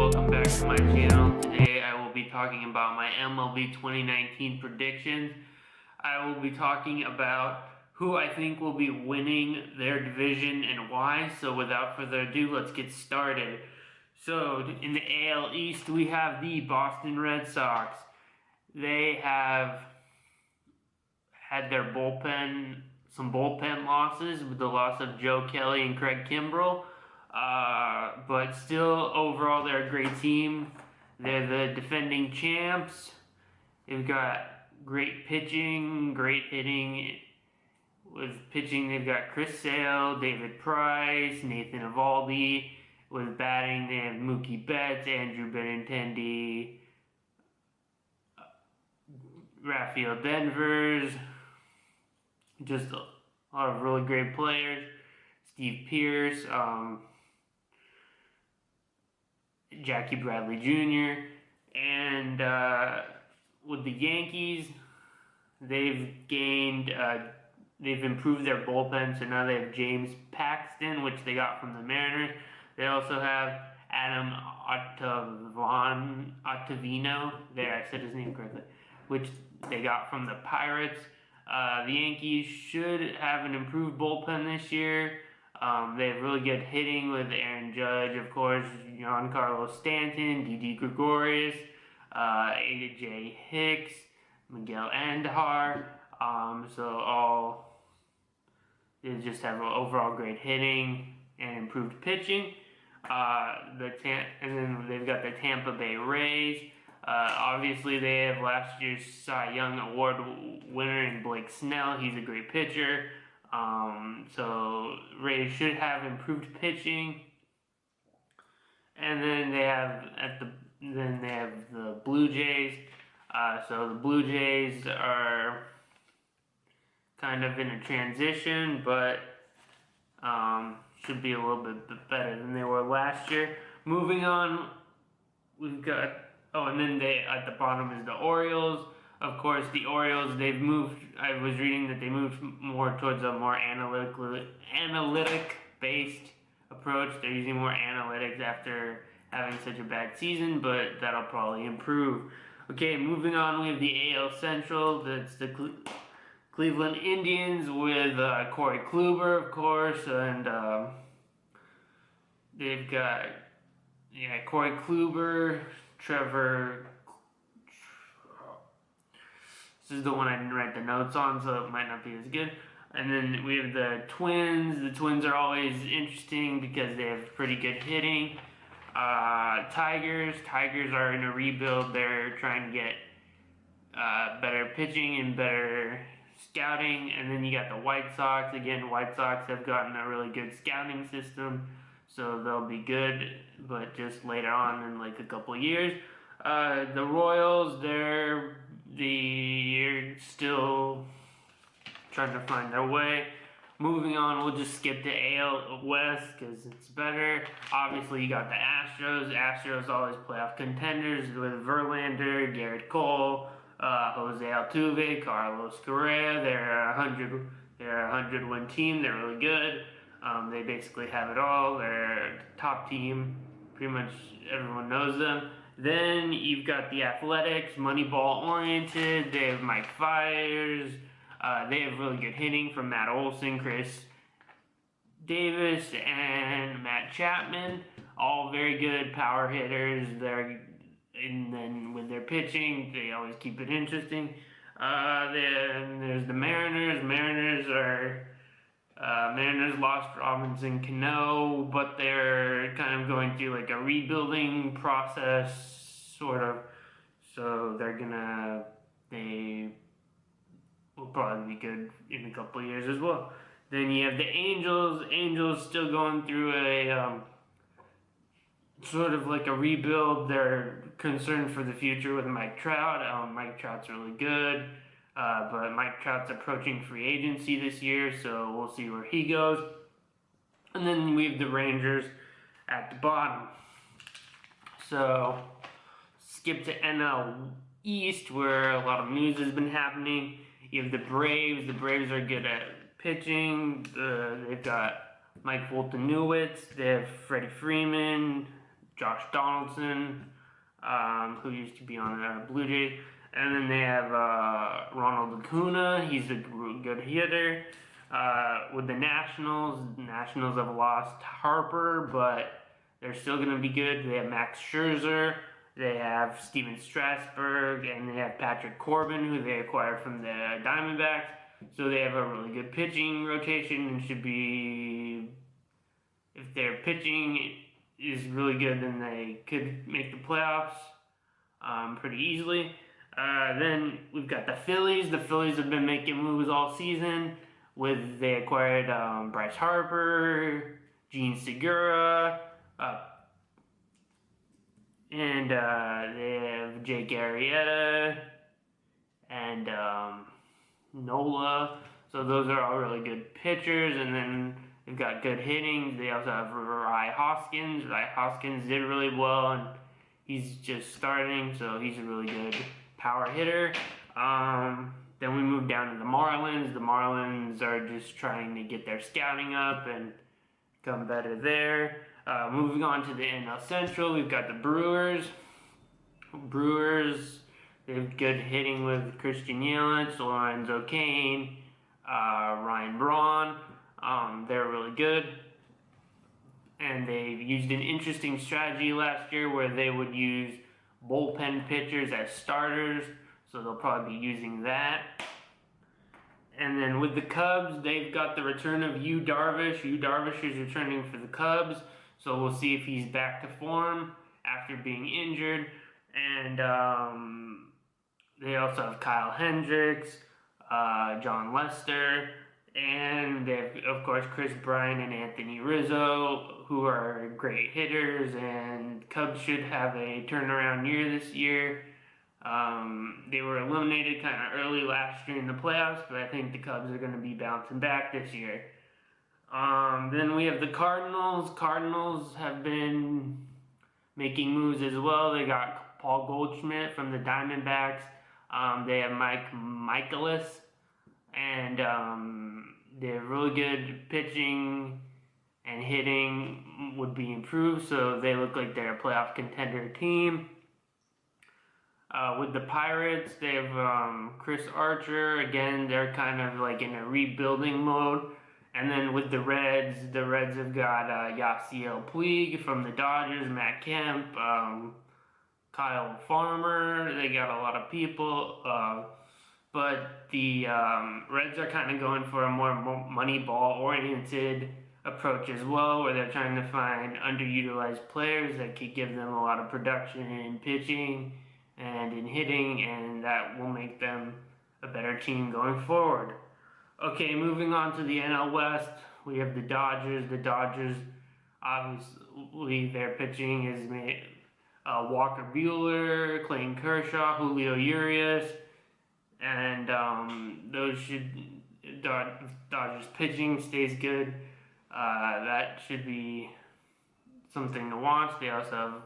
welcome back to my channel. Today I will be talking about my MLB 2019 predictions. I will be talking about who I think will be winning their division and why. So without further ado, let's get started. So in the AL East, we have the Boston Red Sox. They have had their some bullpen losses with the loss of Joe Kelly and Craig Kimbrell. But still, overall, they're a great team. They're the defending champs. They've got great pitching, great hitting. With pitching, they've got Chris Sale, David Price, Nathan Eovaldi. With batting, they have Mookie Betts, Andrew Benintendi, Rafael Devers. Just a lot of really great players. Steve Pearce, Jackie Bradley Jr. And with the Yankees, they've improved their bullpen, so now they have James Paxton, which they got from the Mariners. They also have Adam Ottavino, there I said his name correctly, which they got from the Pirates. The Yankees should have an improved bullpen this year. They have really good hitting with Aaron Judge, of course, Giancarlo Stanton, Didi Gregorius, AJ Hicks, Miguel Andujar. They just have overall great hitting and improved pitching. And then they've got the Tampa Bay Rays. Obviously, they have last year's Cy Young Award winner in Blake Snell. He's a great pitcher. So Rays should have improved pitching. And then they have the Blue Jays. So the Blue Jays are kind of in a transition, but should be a little bit better than they were last year. Moving on, we've got and then at the bottom is the Orioles. Of course, the Orioles, they've moved. I was reading that they moved more towards a more analytic-based approach. They're using more analytics after having such a bad season, but that'll probably improve. Okay, moving on, we have the AL Central. That's the Cleveland Indians with Corey Kluber, of course, and they've got Corey Kluber, Trevor. This is the one I didn't write the notes on, so it might not be as good. And then we have the Twins. The Twins are always interesting because they have pretty good hitting. Tigers are in a rebuild. They're trying to get better pitching and better scouting. And then you got the White Sox. Again, White Sox have gotten a really good scouting system, so they'll be good, but just later on in like a couple years. The Royals, they're still trying to find their way. Moving on, we'll just skip to AL West because it's better. Obviously, you got the Astros. Astros always playoff contenders with Verlander, Garrett Cole, Jose Altuve, Carlos Correa. They're a 100-win team. They're really good. They basically have it all. They're a top team. Pretty much everyone knows them. Then you've got the Athletics, Moneyball oriented. They have Mike Fiers. They have really good hitting from Matt Olson, Chris Davis, and Matt Chapman. All very good power hitters. And then with their pitching, they always keep it interesting. Then there's the Mariners. Mariners lost Robinson Cano, but they're kind of going through like a rebuilding process, sort of. So they will probably be good in a couple of years as well. Then you have the Angels. Angels still going through a sort of like a rebuild. They're concerned for the future with Mike Trout. Mike Trout's really good. But Mike Trout's approaching free agency this year, so we'll see where he goes. And then we have the Rangers at the bottom. So, skip to NL East, where a lot of news has been happening. You have the Braves. The Braves are good at pitching. They've got Mike Woltynewicz. They have Freddie Freeman. Josh Donaldson, who used to be on the Blue Jays. And then they have Ronald Acuna. He's a good hitter. With the Nationals have lost Harper, but they're still going to be good. They have Max Scherzer. They have Steven Strasburg, and they have Patrick Corbin, who they acquired from the Diamondbacks. So they have a really good pitching rotation and should be, if their pitching is really good, then they could make the playoffs pretty easily. Then we've got the Phillies. The Phillies have been making moves all season. They acquired Bryce Harper, Gene Segura, and they have Jake Arrieta and Nola. So those are all really good pitchers. And then they've got good hitting. They also have Rye Hoskins. Rye Hoskins did really well, and he's just starting, so he's a really good power hitter. Then we move down to the Marlins. The Marlins are just trying to get their scouting up and become better there. Moving on to the NL Central, we've got the Brewers. They have good hitting with Christian Yelich, Lorenzo Cain, Ryan Braun. They're really good. And they used an interesting strategy last year where they would use bullpen pitchers as starters, so they'll probably be using that. And then with the Cubs, they've got the return of Yu Darvish. Yu Darvish is returning for the Cubs, so we'll see if he's back to form after being injured. And they also have Kyle Hendricks, John Lester, and they have, of course, Chris Bryant and Anthony Rizzo, who are great hitters, and Cubs should have a turnaround year this year. They were eliminated kind of early last year in the playoffs, but I think the Cubs are going to be bouncing back this year. Then we have the Cardinals. Cardinals have been making moves as well. They got Paul Goldschmidt from the Diamondbacks. They have Mike Michaelis, and they have really good pitching and hitting would be improved, so they look like they're a playoff contender team. With the Pirates, they have Chris Archer. Again, they're kind of like in a rebuilding mode. And then with the Reds have got Yasiel Puig from the Dodgers, Matt Kemp, Kyle Farmer. They got a lot of people. But the Reds are kind of going for a more Moneyball-oriented approach as well, where they're trying to find underutilized players that could give them a lot of production in pitching and in hitting, and that will make them a better team going forward. Okay, moving on to the NL West, we have the Dodgers. The Dodgers, obviously, their pitching is Walker Buehler, Clayton Kershaw, Julio Urias, and Dodgers pitching stays good. That should be something to watch. They also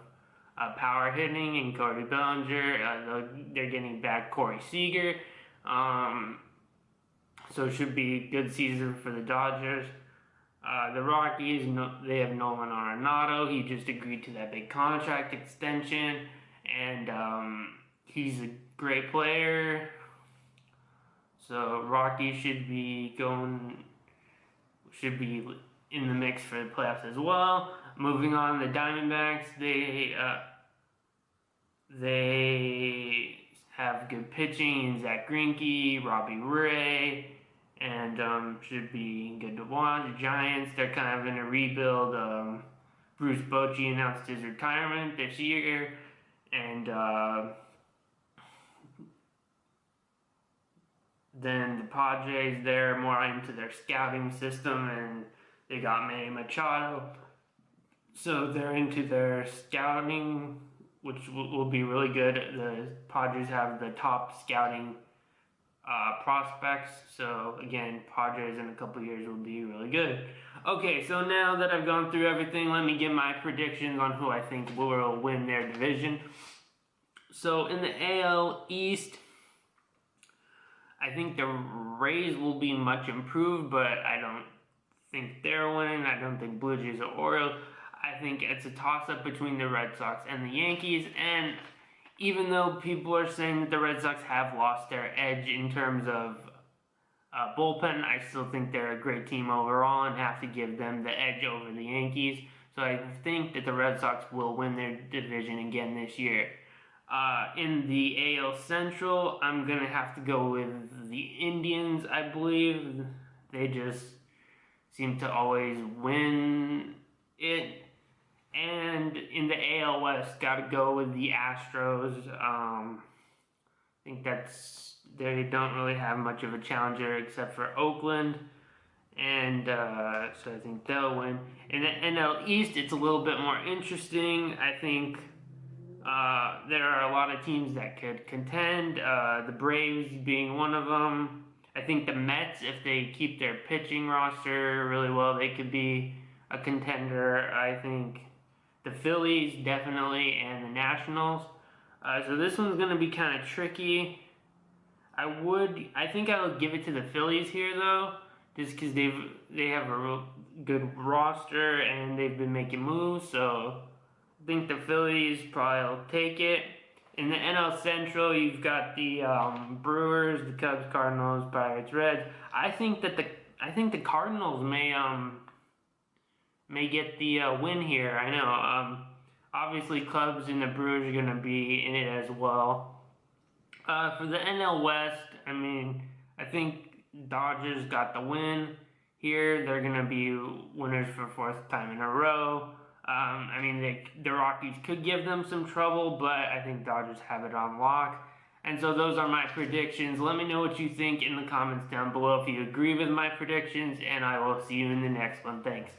have power hitting and Cody Bellinger. They're getting back Corey Seager. So it should be a good season for the Dodgers. The Rockies, they have Nolan Arenado. He just agreed to that big contract extension, and he's a great player. So Rockies should be in the mix for the playoffs as well. Moving on, the Diamondbacks, they have good pitching in Zach Greinke, Robbie Ray, and should be good to watch. The Giants, they're kind of in a rebuild. Bruce Bochy announced his retirement this year, and then the Padres, they're more into their scouting system, and they got Manny Machado. So they're into their scouting, which will be really good. The Padres have the top scouting prospects. So again, Padres in a couple years will be really good. Okay, so now that I've gone through everything, let me give my predictions on who I think will win their division. So in the AL East, I think the Rays will be much improved, but I don't think they're winning. I don't think Blue Jays or Orioles. I think it's a toss-up between the Red Sox and the Yankees, and even though people are saying that the Red Sox have lost their edge in terms of bullpen, I still think they're a great team overall and have to give them the edge over the Yankees. So I think that the Red Sox will win their division again this year. In the AL Central, I'm going to have to go with the Indians, I believe. They just seem to always win it. And in the AL West, got to go with the Astros. I think they don't really have much of a challenger except for Oakland. And so I think they'll win. In the NL East, it's a little bit more interesting. I think there are a lot of teams that could contend, the Braves being one of them. I think the Mets, if they keep their pitching roster really well, they could be a contender. I think the Phillies definitely, and the Nationals. So this one's going to be kind of tricky. I think I would give it to the Phillies here though, just because they have a real good roster and they've been making moves. So I think the Phillies probably will take it. In the NL Central, you've got the Brewers, the Cubs, Cardinals, Pirates, Reds. I think the Cardinals may get the win here. I know. Obviously, Cubs and the Brewers are going to be in it as well. For the NL West, I mean, I think Dodgers got the win here. They're going to be winners for fourth time in a row. I mean, the Rockies could give them some trouble, but I think Dodgers have it on lock. And so those are my predictions. Let me know what you think in the comments down below if you agree with my predictions, and I will see you in the next one. Thanks.